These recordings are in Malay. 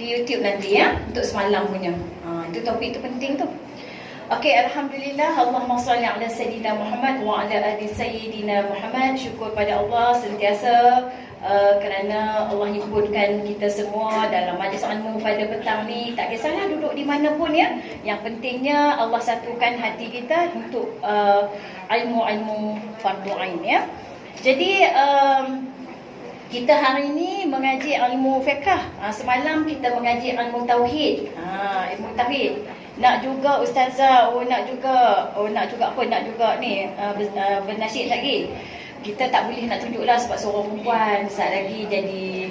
di YouTube nanti ya, untuk semalam punya. Itu topik tu penting tu. Okey, alhamdulillah, Allahumma salli ala sayyidina Muhammad wa ala ali sayyidina Muhammad. Syukur pada Allah sentiasa kerana Allah himpunkan kita semua dalam majlis ilmu pada petang ni. Tak kisahlah duduk di mana pun ya. Yang pentingnya Allah satukan hati kita untuk ilmu-ilmu fardu ain ya. Jadi kita hari ini mengaji ilmu fiqh. Semalam kita mengaji ilmu tauhid. Ilmu tauhid. Nak juga ustazah, nak juga ni bernasyid lagi. Kita tak boleh nak tunjuklah sebab seorang perempuan saat lagi jadi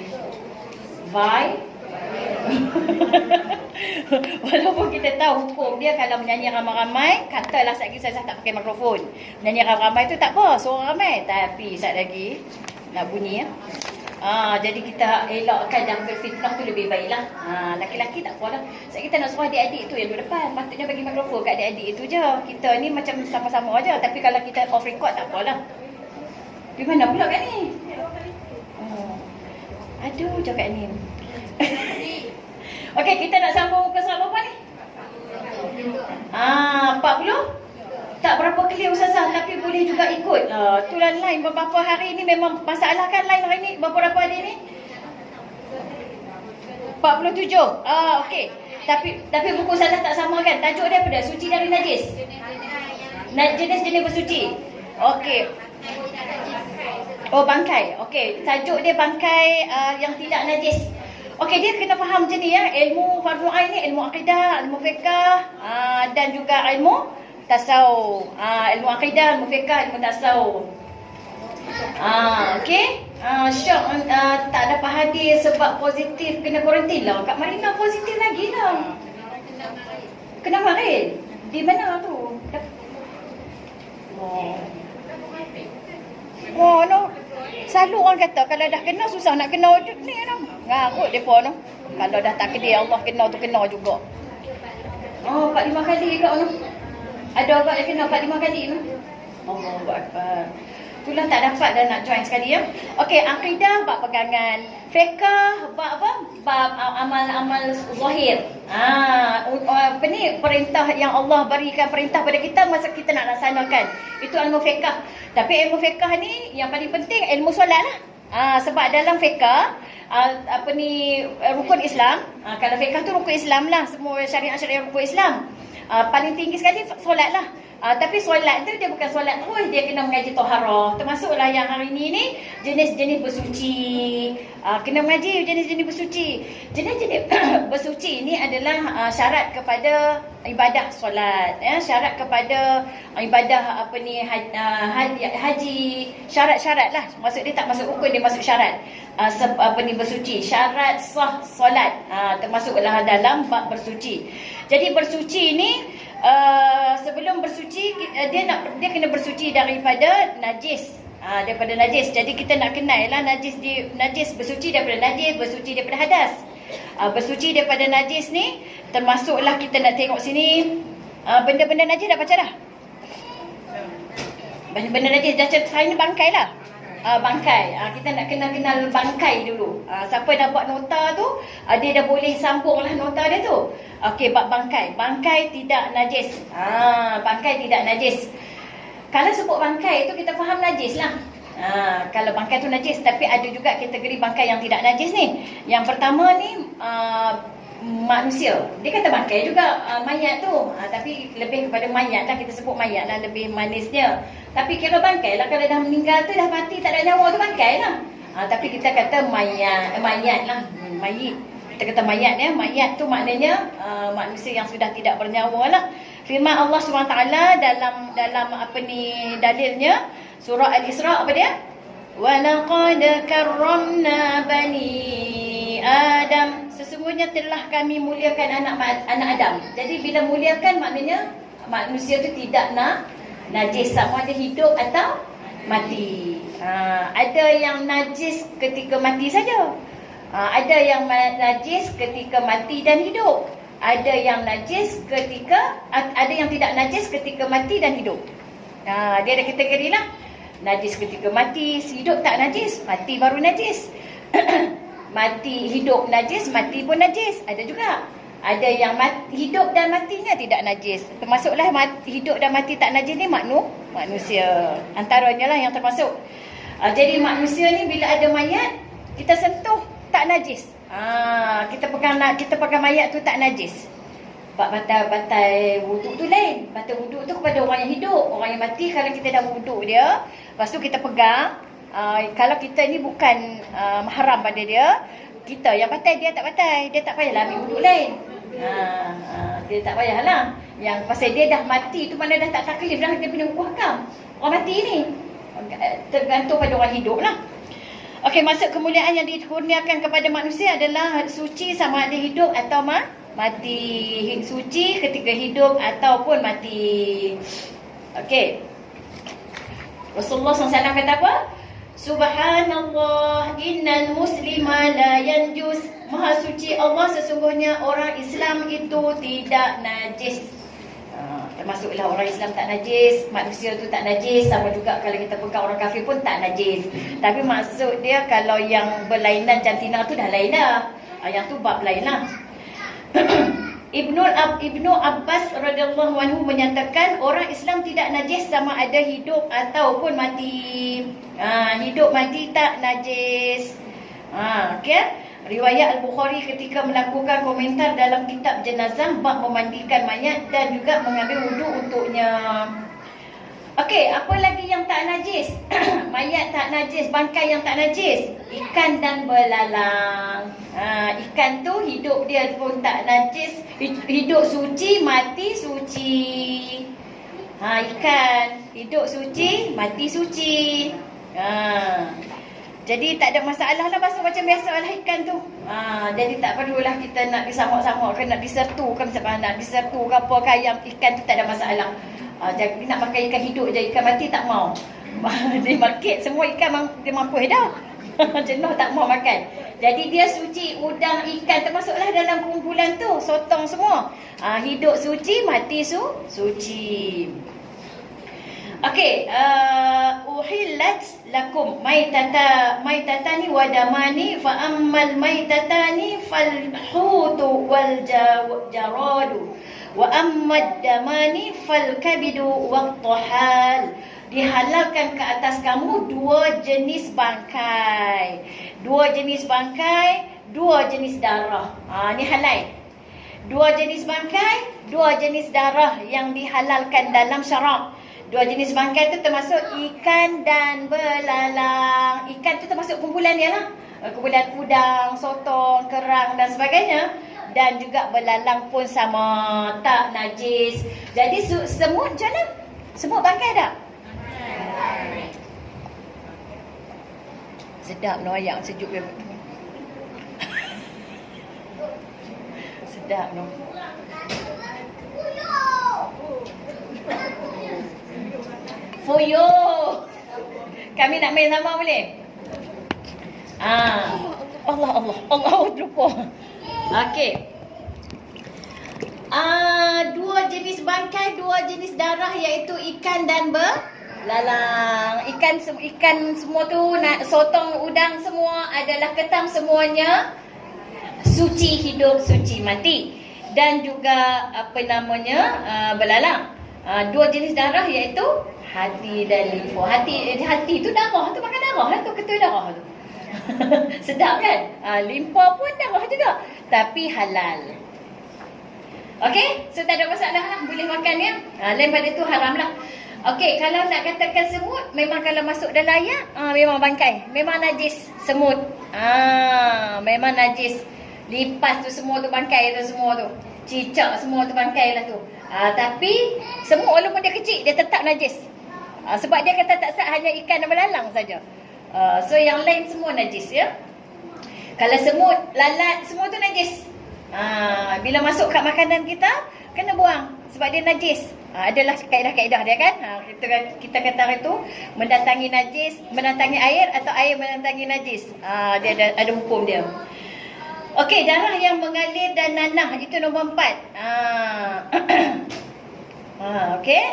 walaupun kita tahu hukum dia kalau menyanyi ramai-ramai, katalah saat lagi ustazah tak pakai mikrofon. Menyanyi ramai-ramai tu tak apa, seorang ramai. Tapi saat lagi nak bunyi ya. Jadi kita elakkan jangka fitnah tu lebih baiklah. Laki-laki tak apalah. Sebab kita nak suruh adik-adik tu yang duduk depan, patutnya bagi mikrofon kat adik-adik itu je. Kita ni macam sama-sama aja. Tapi kalau kita off record tak apalah. Pergi mana pula kat ni? Aduh, cakap ni. Okey, kita nak sambung ke surat berapa ni? 40? Tak berapa clear ustazah, tapi boleh juga ikut. Itulah line beberapa hari ni memang masalah kan line hari ni. Berapa hari ni? 47. Okey. Tapi buku ustazah tak sama kan? Tajuk dia apa dah? Suci dari najis. Jenis-jenis bersuci. Okey. Bangkai. Okey, tajuk dia bangkai yang tidak najis. Okey, dia kena faham macam ni ya. Ilmu fardu ain ni ilmu akidah, ilmu fiqh dan juga ilmu tasawuf. Ilmu akidah, ilmu fiqh, ilmu tasawuf. Okey. Syok tak dapat hadir sebab positif kena kuarantin lah. Kak Marina positif lagi lah. Kena marin. Di mana tu? No. Selalu orang kata kalau dah kena susah nak kena ni no. Ngarut depa no. Kalau dah tak kena Allah kena tu kena juga. 4-5 kali ke no. Ada orang yang kena 4-5 kali tu. Allahu Akbar. Itulah tak dapat dah nak join sekali ya. Okey, akidah bab pegangan, fiqh bab apa? Bab amal-amal zahir. Apa ni perintah yang Allah berikan perintah pada kita masa kita nak laksanakan. Itu ilmu fiqh. Tapi ilmu fiqh ni yang paling penting ilmu solat lah. Sebab dalam fiqh apa ni rukun Islam, kalau fiqh tu rukun Islam lah, semua syariat-syariat rukun Islam. Paling tinggi sekali solat lah. Tapi solat tu dia bukan solat terus, dia kena mengaji taharah. Termasuklah yang hari ni jenis-jenis bersuci. Kena mengaji jenis-jenis bersuci. Jenis-jenis bersuci ni adalah syarat kepada ibadah solat ya, syarat kepada ibadah apa ni haji, syarat-syarat lah. Maksud dia tak masuk rukun, dia masuk syarat. Apa ni bersuci, syarat sah solat. Termasuklah dalam bab bersuci. Jadi bersuci ni sebelum bersuci dia kena bersuci daripada najis. Daripada najis. Jadi kita nak kenal lah najis bersuci daripada najis, bersuci daripada hadas. Bersuci daripada najis ni termasuklah kita nak tengok sini benda-benda najis dah baca dah. Benda-benda najis dah saya ni bangkai lah. Bangkai. Kita nak kenal bangkai dulu. Siapa dah buat nota tu, dia dah boleh sambung lah nota dia tu. Okey, bab bangkai. Bangkai tidak najis. Bangkai tidak najis. Kalau sebut bangkai tu kita faham najis lah. Kalau bangkai tu najis, tapi ada juga kategori bangkai yang tidak najis ni. Yang pertama ni manusia. Dia kata bangkai juga mayat tu. Tapi lebih kepada mayat lah, kita sebut mayat lah lebih manisnya. Tapi kira bangkai lah, kalau dah meninggal tu dah mati tak ada nyawa tu bangkai lah. Tapi kita kata mayat lah, mayit. Kita kata mayat ya, mayat tu maknanya manusia yang sudah tidak bernyawa lah. Firman Allah SWT dalam apa ni dalilnya surah Al-Isra apa dia? Wa laqad karramna bani Adam. Sesungguhnya telah kami muliakan anak Adam. Jadi bila muliakan maknanya manusia tu tidak najis, sama ada hidup atau mati. Ada yang najis ketika mati saja. Ada yang najis ketika mati dan hidup. Ada yang najis ketika, ada yang tidak najis ketika mati dan hidup. Dia ada kategori lah. Najis ketika mati, hidup tak najis, mati baru najis. mati hidup najis, mati pun najis. Ada juga. Ada yang hidup dan matinya tidak najis. Termasuklah hidup dan mati tak najis ni manusia. Antaranya lah yang termasuk. Jadi manusia ni bila ada mayat, kita sentuh tak najis. Kita pegang mayat tu tak najis. Batal wuduk tu lain. Batal wuduk tu kepada orang yang hidup. Orang yang mati kalau kita dah wuduk dia, lepas tu kita pegang. Kalau kita ni bukan mahram pada dia, kita yang batal, dia tak batal. Dia tak payahlah ambil wuduk lain. Dia tak payahlah. Yang pasal dia dah mati tu, mana dah tak taklif dah, dia punya hukum hakam. Orang mati ni tergantung pada orang hidup lah. Okey, maksud kemuliaan yang dikurniakan kepada manusia adalah suci sama ada hidup atau mati. Suci ketika hidup ataupun mati. Okey. Rasulullah SAW kata apa? Subhanallah, innal muslima la yanjus. Maha suci Allah, sesungguhnya orang Islam itu tidak najis. Termasuklah orang Islam tak najis, manusia tu tak najis. Sama juga kalau kita pegang orang kafir pun tak najis. Tapi maksud dia kalau yang berlainan jantina tu dah lain dah. Yang tu bab lain lah. Ibnu Abbas radhiyallahu anhu menyatakan orang Islam tidak najis sama ada hidup ataupun mati. Hidup mati tak najis. Okey. Riwayat Al-Bukhari ketika melakukan komentar dalam kitab jenazah bab memandikan mayat dan juga mengambil wuduk untuknya. Okey, apa lagi yang tak najis? Mayat tak najis, bangkai yang tak najis. Ikan dan belalang. Ikan tu hidup dia pun tak najis. Hidup suci, mati suci. Ikan hidup suci, mati suci. Jadi tak ada masalah lah, basuh macam biasa lah ikan tu. Jadi tak perlulah kita nak disamuk-samuk ke nak disertu ke, misalkan nak disertu ke apa ke ayam. Ikan tu tak ada masalah. Jadi nak makan ikan hidup je, ikan mati tak mau. Di market semua ikan dia mampu dah. Jenuh tak mau makan. Jadi dia suci, udang, ikan termasuklah dalam kumpulan tu. Sotong semua. Hidup suci, mati suci. Okey, uhillat lakum maitatani wa damani fa ammal maitatani fal hutu wal jaradu wa ammad damani fal kabidu wat tahal. Dihalalkan ke atas kamu dua jenis bangkai. Dua jenis bangkai, dua jenis darah. Ni halal. Dua jenis bangkai, dua jenis darah yang dihalalkan dalam syarak. Dua jenis bangkai tu termasuk ikan dan belalang. Ikan tu termasuk kumpulan dia lah. Kumpulan udang, sotong, kerang dan sebagainya. Dan juga belalang pun sama, tak najis. Jadi semut je lah. Semut bangkai tak? Sedap no ayam sejuk dia. Sedap no. Fuyo. Kami nak main sama boleh? Allah lupa. Okey. Dua jenis bangkai, dua jenis darah iaitu ikan dan belalang. Ikan semua tu, sotong, udang semua adalah ketam, semuanya suci hidup, suci mati. Dan juga belalang. Dua jenis darah iaitu hati dan limfu. Hati tu darah, tu makan darah lah tu, ketul darah tu. Sedap kan? Limfa pun darah juga, tapi halal. Okey, so tak ada masalah lah, boleh makan ya. Lain pada tu haram lah. Okey, kalau nak katakan semut, memang kalau masuk dalam ayat, memang bangkai, memang najis semut. Memang najis. Lipas tu semua tu bangkai tu semua tu. Cicak semua tu bangkai lah tu. Tapi semut walaupun dia kecil, dia tetap najis. Sebab dia kata tak sah hanya ikan dan belalang saja. So yang lain semua najis ya. Kalau semut, lalat, semua tu najis. Bila masuk kat makanan kita, kena buang sebab dia najis. Adalah kaedah-kaedah dia kan. Kita kata itu mendatangi najis, mendatangi air atau air mendatangi najis. Dia ada hukum dia. Okey, darah yang mengalir dan nanah itu nombor 4. Okey.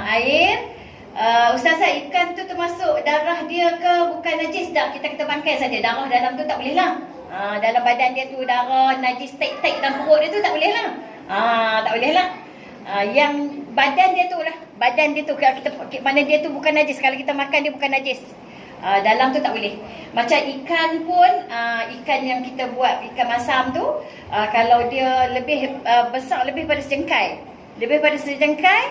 Air. Ustazah, ikan tu termasuk darah dia ke bukan najis tak? Kita bangkai saja. Darah dalam tu tak boleh lah. Dalam badan dia tu darah, najis, taik-taik dalam perut dia tu tak boleh lah. Tak boleh lah. Yang badan dia tu lah. Badan dia tu, kalau kita, mana dia tu bukan najis. Kalau kita makan dia bukan najis. Dalam tu tak boleh. Macam ikan pun, ikan yang kita buat, ikan masam tu, kalau dia lebih besar, lebih pada sejengkai. Lebih pada sejengkai,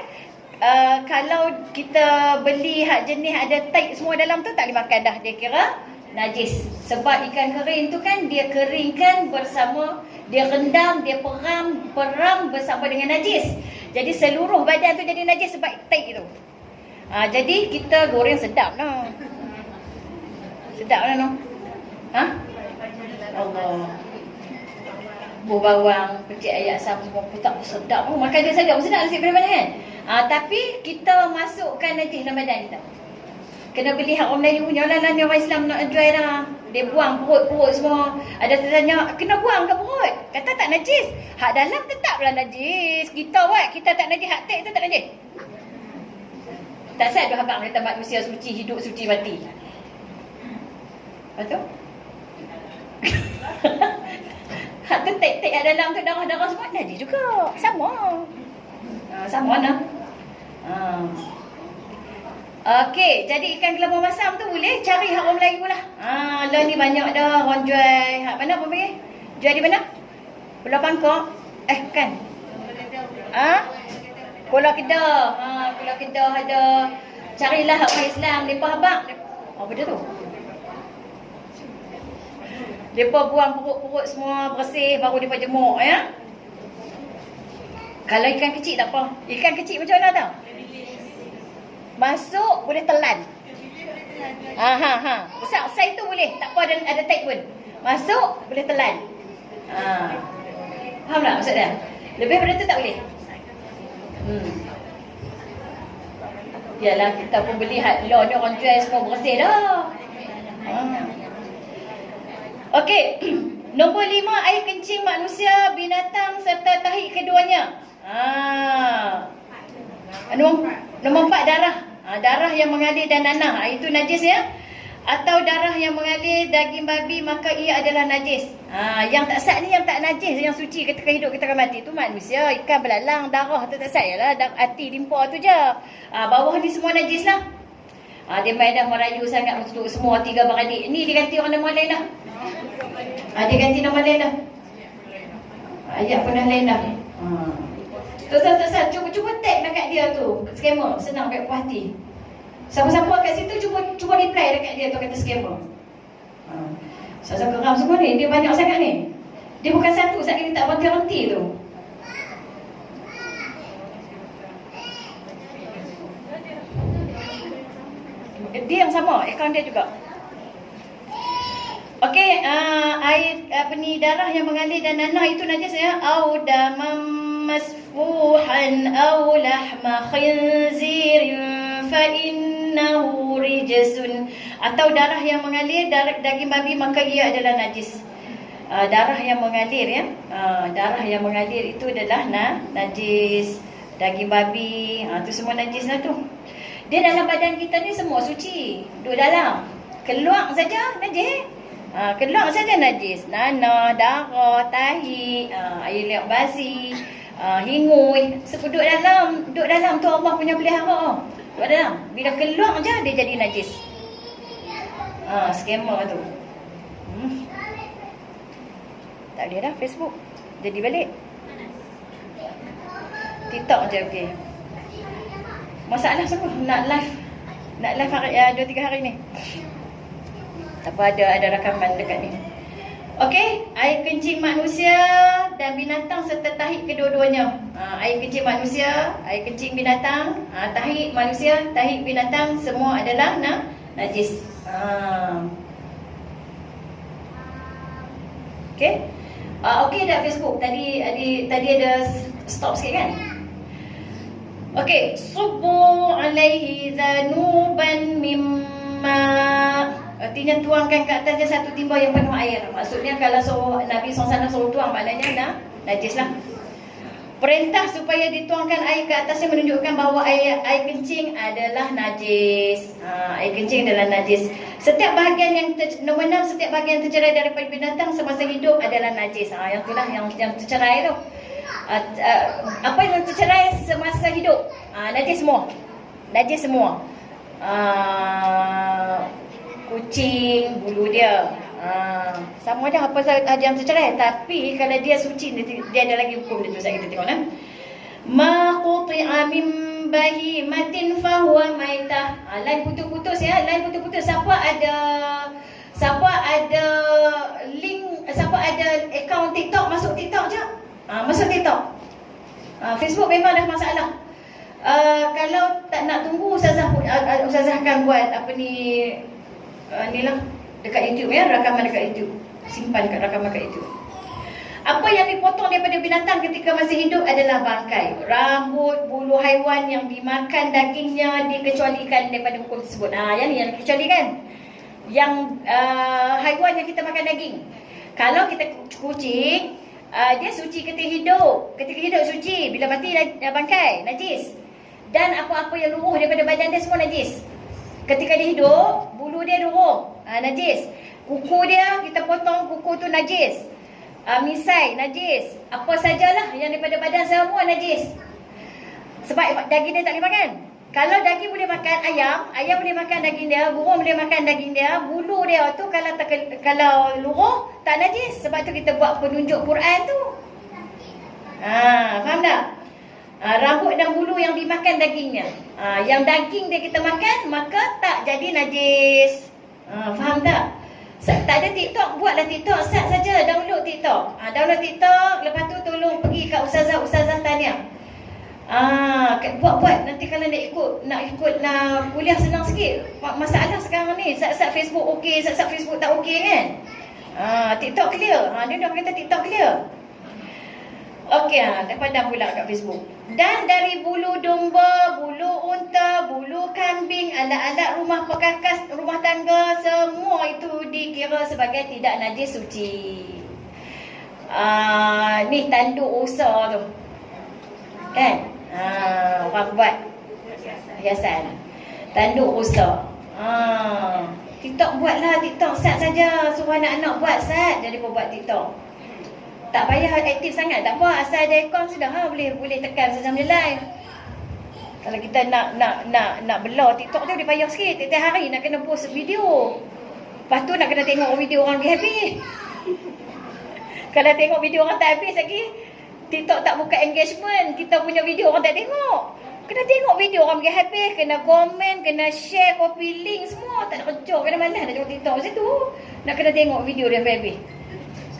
kalau kita beli hak jenis ada taik semua dalam tu, tak boleh makan dah. Dia kira najis. Sebab ikan kering tu kan dia keringkan bersama, dia rendam, dia perang bersama dengan najis. Jadi seluruh badan tu jadi najis sebab taik tu. Jadi kita goreng sedap lah. Sedap lah no. Allah. Buah bawang, pecik ayam, asam semua putak sedap. Makan dia sedap nasi mana kan. Tapi kita masukkan najis dalam badan kita. Kena beli hak orang Melayu punya lah, ni orang Islam nak jual dah. Dia buang perut-perut semua. Ada tanya, kena buang ke perut? Kata tak najis. Hak dalam tetaplah najis. Kita buat, kita tak najis. Hak tek tu tak najis. Tak sah ada abang kata manusia suci hidup, suci mati. Betul? Hak tu tek-tek hak dalam tu, darah-darah semua najis juga. Sama. Sama lah. Okey, jadi ikan kelabur masam tu boleh cari hak orang Melayu lah. Lah ni banyak dah orang jual. Hak mana pun pergi? Jual di mana? Pulau Bangkok? Kan? Pulau Kedah. Pulau Kedah ada. Carilah hak orang Islam. Mereka habak. Apa dia tu? Mereka buang perut-perut semua bersih baru mereka jemur ya. Kalau ikan kecil tak apa. Ikan kecil macam mana tau? Masuk boleh telan. Besar saiz tu boleh. Tak apa ada tag pun. Masuk boleh telan. Faham tak maksud dia? Lebih daripada tu tak boleh. Yalah kita pun beli hak law ni orang jual semua bersih dah. Okey. Nombor 5, air kencing manusia, binatang serta tahi keduanya. Nombor 4, darah. Darah yang mengalir dan nanah, itu najis ya. Atau darah yang mengalir daging babi, maka ia adalah najis. Yang tak sat ni yang tak najis, yang suci ketika hidup kita akan mati, itu manusia, ikan belalang, darah tu tak sat yalah, hati limpa tu je. Bawah ni semua najis lah. Dia main dah merayu sangat untuk semua 3 beradik. Ni dia ganti orang nama lain dah. Dia ganti nama lain dah. Ayat pun dah lain dah. Terus cuba tag dekat dia tu, scammer, senang baik puas hati. Siapa-siapa kat situ cuba reply dekat dia tu kata scammer. Saya geram semua ni, dia banyak sangat ni. Dia bukan satu, saat ni tak berhenti tu. Dia yang sama, akaun dia juga. Okey, air darah yang mengalir dan nanah itu najis ya. Au damam masfuhan au lahma khinzirin fa innahu rijsun. Atau darah yang mengalir, daging babi, maka ia adalah najis. Darah yang mengalir ya. Darah yang mengalir itu adalah najis. Daging babi, tu semua najis lah tu. Dia dalam badan kita ni semua suci. Duduk dalam. Keluar saja najis. Keluar saja najis. Nanah, darah, tahi, air liat basi, hingui. Duduk dalam tu Allah punya pelihara. Duduk dalam. Bila keluar je dia jadi najis. Scammer tu. Tak boleh dah Facebook. Jadi balik. TikTok je okey. Masalah semua nak live hari 2-3 hari ni. Tak apa, ada rakaman dekat ni. Okey, air kencing manusia dan binatang serta tahi kedua-duanya. Air kencing manusia, air kencing binatang, tahi manusia, tahi binatang, semua adalah najis. Okey. Okey dah Facebook. Tadi ada stop sikit kan? Okey, subbu alaihi dhanuban mimma. Artinya tuangkan ke atasnya satu timba yang penuh air. Maksudnya kalau Nabi SAW suruh tuang, maknanya dah najis lah. Perintah supaya dituangkan air ke atasnya menunjukkan bahawa air kencing adalah najis. Air kencing adalah najis. Setiap bahagian yang nombor 6, setiap bahagian yang tercerai daripada binatang semasa hidup adalah najis. Yang itulah yang tercerai tu. Apa yang tercerai semasa hidup? Najis semua. Najis semua. Kucing, bulu dia. Sama ada apa saja yang tercerai. Tapi kalau dia suci, dia ada lagi hukum dia tu. Saya kita tengok ma quti'a min bahimatin fahuwa maitah. Lain putus-putus ya, lain putus-putus. Siapa ada link, siapa ada akaun TikTok, masuk TikTok je. Masuk TikTok. Facebook memang dah masalah. Kalau tak nak tunggu, Ustazah akan buat apa ni, ni lah dekat YouTube ya, rakaman dekat YouTube. Simpan kat rakaman kat YouTube. Apa yang dipotong daripada binatang ketika masih hidup adalah bangkai, rambut, bulu haiwan yang dimakan dagingnya dikecualikan daripada hukum tersebut. Yang ni yang dikecualikan. Yang haiwan yang kita makan daging. Kalau kita kucing, dia suci ketika hidup. Ketika hidup suci, bila mati bangkai, najis. Dan apa-apa yang luruh daripada badan dia semua najis. Ketika dia hidup, bulu dia luruh, najis. Kuku dia, kita potong kuku tu najis. Misai, najis. Apa sajalah yang daripada badan semua najis. Sebab daging dia tak boleh makan. Kalau daging boleh makan ayam boleh makan daging dia, burung boleh makan daging dia, bulu dia tu kalau luruh tak najis. Sebab tu kita buat penunjuk Quran tu. Faham tak? Rambut dan bulu yang dimakan dagingnya. Yang daging dia kita makan, maka tak jadi najis. Faham tak? Tak ada TikTok, buatlah TikTok, start saja, download TikTok. Download TikTok, lepas tu tolong pergi kat ustazah tanya. Buat nanti kalau nak ikut kuliah senang sikit. Masalah sekarang ni, sat Facebook okey, sat Facebook tak okey kan? TikTok clear. Dia dah kata TikTok clear. Okey, dah pandang pula kat Facebook. Dan dari bulu domba, bulu unta, bulu kambing, alat-alat rumah perkakas, rumah tangga, semua itu dikira sebagai tidak najis suci. Ni tanduk usa tu. Kan? Orang buat hiasan. Tanduk usa. TikTok buatlah, TikTok start saja. Suruh anak-anak buat start. Jadi kau buat TikTok. Tak payah aktif sangat, tak apa, asal ada akaun sudah boleh tekan Ustazah live. Kalau kita nak belah TikTok tu dia payah sikit. Tiap hari nak kena post video. Lepas tu nak kena tengok video orang pergi habis. Kalau tengok video orang tak habis lagi, TikTok tak buka engagement, kita punya video orang tak tengok. Kena tengok video orang pergi habis, kena komen, kena share, copy link semua. Tak nak kerja, kena malas nak tengok TikTok macam tu. Nak kena tengok video dia habis.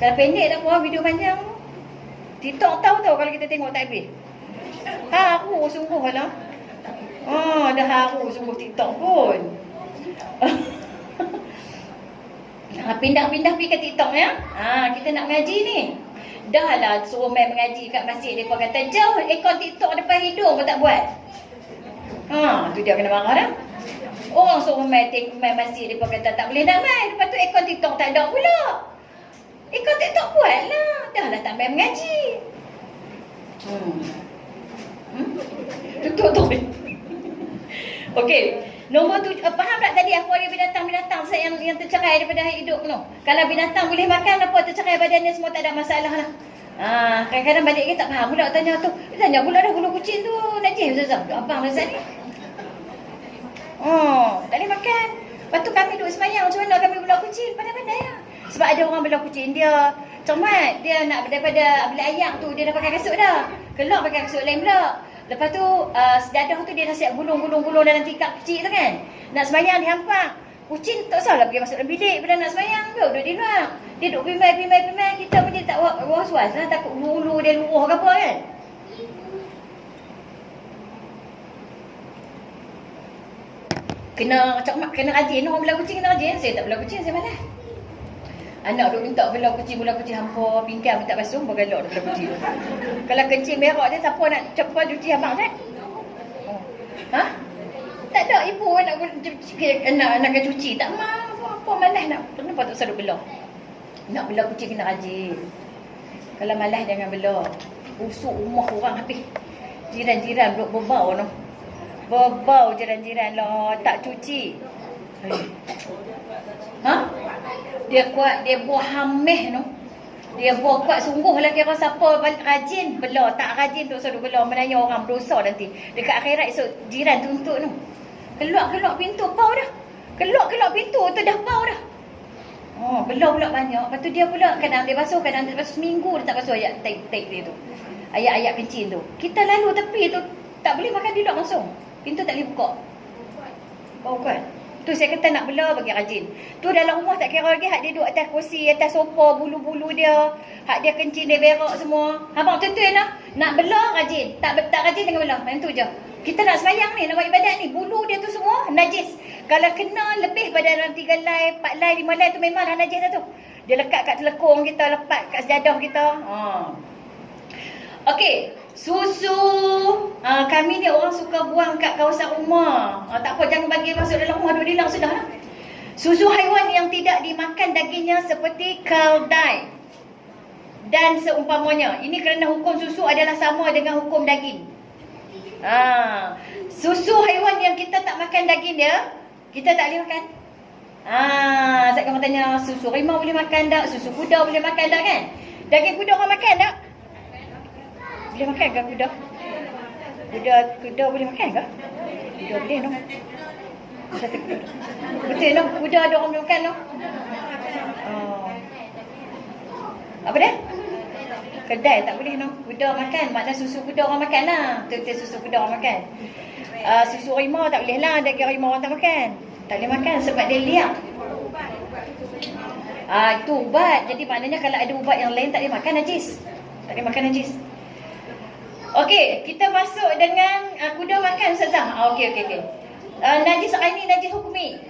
Kalau pendek tak apa, video panjang. TikTok tahu kalau kita tengok tak habis. Haru sungguh lah. Dah haru sungguh TikTok pun. Pindah-pindah pergi ke TikTok ya. Kita nak mengaji ni. Dah lah suruh main mengaji kat masjid. Mereka kata jauh akaun TikTok depan hidung pun tak buat. Tu dia kena marah dah. Orang suruh main masjid. Mereka kata tak boleh nak main. Lepas tu akaun TikTok tak ada pula. Kau TikTok buat lah. Dah lah tak main mengaji. Tutup tu. Okey. Nombor 7. Faham tak tadi apa dia binatang-binatang yang tercerai daripada hidup tu? Kalau binatang boleh makan, apa tercerai badan dia semua tak ada masalah lah. Kadang-kadang balik lagi tak faham pula tanya tu. Dia tanya pula dah bulu kucing tu najis Ustazah. Abang Ustazah ni. Tak boleh makan. Lepas tu kami duduk semayang. Macam mana kami belah kucing? Pandai-pandai lah. Sebab ada orang belah kucing dia cermat. Dia nak daripada beli ayam tu, dia dah pakai kasut dah. Kelak pakai kasut lain pula. Lepas tu sedadah tu dia dah siap gulung-gulung dalam tikar kecil tu kan. Nak semayang dihampak. Kucing tak salah pergi masuk dalam bilik bila nak semayang. Dia duduk di luar. Dia duduk pimai. Kita pun dia tak was-was lah. Takut bulu dia luruh ke apa kan. Kena cermat, kena rajin. Orang belah kucing kena rajin. Saya tak belah kucing, saya malas. Anak duk minta belah kucing hampa pinggan minta basuh bergalak belah kucing. Kalau kencing berak dia siapa nak cepat cuci abang kan? Tak ada ibu nak cuci tak mau apa malas nak. Kenapa tak selalu belah? Nak belah kucing kena rajin. Kalau malas jangan belah. busuk rumah orang habis. Jiran-jiran duk berbau no. Berbau jiran-jiran lah, tak cuci. Ha? Dia kuat, dia buah hameh no. Dia buah kuat sungguh lah, kira siapa rajin bela, tak rajin tu suruh bela, menanya orang berdosa nanti. Dekat akhirat esok jiran tuntut no. Keluar pintu bau dah. Keluar pintu tu dah bau dah. Oh, bela pula banyak. Lepas tu dia pula kadang dia basuh, kadang dia basuh seminggu dia tak basuh ayat tape dia tu. Ayat-ayat kencing tu. Kita lalu tepi tu tak boleh makan di luar langsung. Pintu tak boleh buka. Bau kan? Tu saya kata nak bela bagi rajin. Tu dalam rumah tak kira lagi hak dia duduk atas kursi, atas sofa, bulu-bulu dia, hak dia kencing, dia berak semua. Abang tuan-tuan lah. Nak bela rajin. Tak rajin dengan bela. Yang tu je. Kita nak semayang ni, nak buat ibadat ni. Bulu dia tu semua najis. Kalau kena lebih pada dalam 3 lai, 4 lai, 5 lai tu memanglah najis dah tu. Dia lekat kat telekung kita, lepat kat sejadah kita. Okey. Susu, kami ni orang suka buang kat kawasan rumah. Tak apa, jangan bagi masuk dalam rumah, duduk di dalam sudah lah. Susu haiwan yang tidak dimakan dagingnya seperti keldai dan seumpamanya. Ini kerana hukum susu adalah sama dengan hukum daging. Susu haiwan yang kita tak makan daging dia, kita tak boleh makan. Saya akan tanya, susu rimau boleh makan tak? Susu kuda boleh makan tak kan? Daging kuda orang makan tak? Boleh makan ke kuda? Kuda boleh makan ke? Kuda boleh no. Betul no, kuda ada orang boleh makan no. Apa dia? Kedai tak boleh no. Kuda makan, makna susu kuda orang makan lah. Betul susu kuda orang makan. Susu rimau tak boleh lah, daging rimau orang tak makan. Tak boleh makan sebab dia liak. Itu ubat. Jadi maknanya kalau ada ubat yang lain tak boleh makan najis. Tak boleh makan najis. Okey, kita masuk dengan kuda makan Ustazah. Okey. Najis aini, najis hukmi.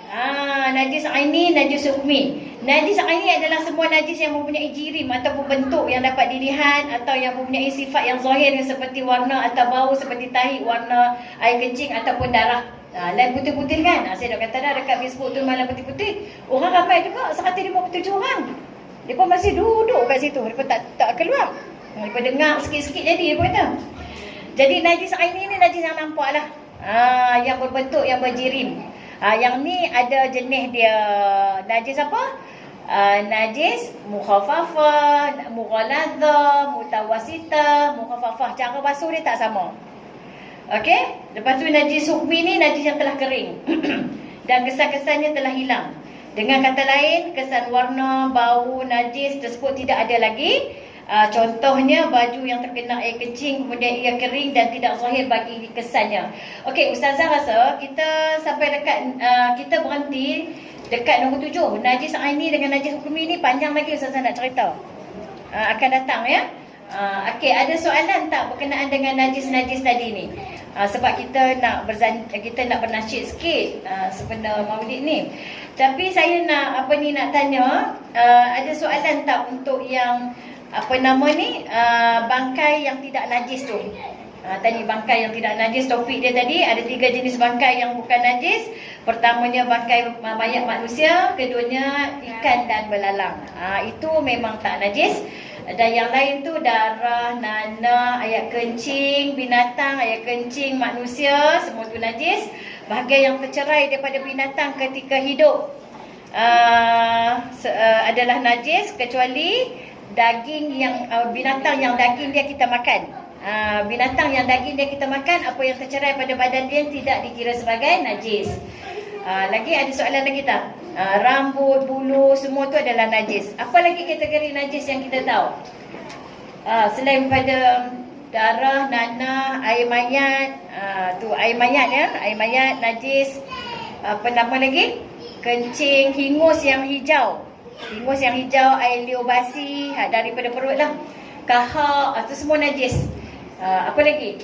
Najis aini, najis hukmi. Najis aini adalah semua najis yang mempunyai jirim ataupun bentuk yang dapat dilihat atau yang mempunyai sifat yang zahir seperti warna atau bau seperti tahi, warna air kencing ataupun darah. Lain putih-putih kan? Saya dah kata dah dekat Facebook tu malam putih-putih. Orang ramai juga, 157 orang. Mereka masih duduk kat situ. Mereka tak keluar. Mereka dengar sikit-sikit jadi apa kata. Jadi najis aini ni najis yang nampak lah. Yang berbentuk, yang berjirim. Yang ni ada jenis dia. Najis apa? Najis mukhafafah, mughaladzah, mutawasitah, mukhafafah. Cara basuh dia tak sama. Okey? Lepas tu najis hukmi ni najis yang telah kering. Dan kesan-kesannya telah hilang. Dengan kata lain, kesan warna, bau, najis tersebut tidak ada lagi. Contohnya baju yang terkena air kencing kemudian ia kering dan tidak zahir bagi kesannya. Okey, Ustazah rasa kita sampai dekat kita berhenti dekat nombor 7. Najis aini dengan najis hukmi ni panjang lagi Ustazah nak cerita. Akan datang ya. Okey, ada soalan tak berkenaan dengan najis-najis tadi ni? Sebab kita nak bernasyid sikit sebenarnya Maulid ni. Tapi saya nak nak tanya, ada soalan tak untuk yang bangkai yang tidak najis tu. Tadi bangkai yang tidak najis, topik dia tadi ada 3 jenis bangkai yang bukan najis. Pertamanya bangkai mayat manusia, keduanya ikan dan belalang. Itu memang tak najis. Dan yang lain tu darah, nanah, air kencing binatang, air kencing manusia, semua tu najis. Bahagian yang tercerai daripada binatang ketika hidup adalah najis kecuali daging yang binatang yang daging dia kita makan. Binatang yang daging dia kita makan, apa yang tercerai pada badan dia tidak dikira sebagai najis. Lagi ada soalan lagi tak? Rambut, bulu, semua tu adalah najis. Apa lagi kategori najis yang kita tahu? Selain pada darah, nanah, air mayat, tu air mayat ya, air mayat najis. Apa nama lagi? Kencing, hingus yang hijau. Hingus yang hijau, air liur basi daripada perut lah. Kahak, itu semua najis. Apa lagi?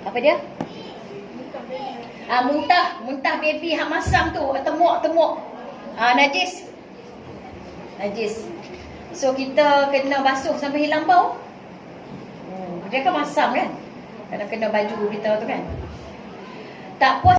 Apa dia? Muntah baby hak masam tu, temuk. Najis. So kita kena basuh sampai hilang bau. Dia kan masam kan? Kena baju kita tu kan. Tak puas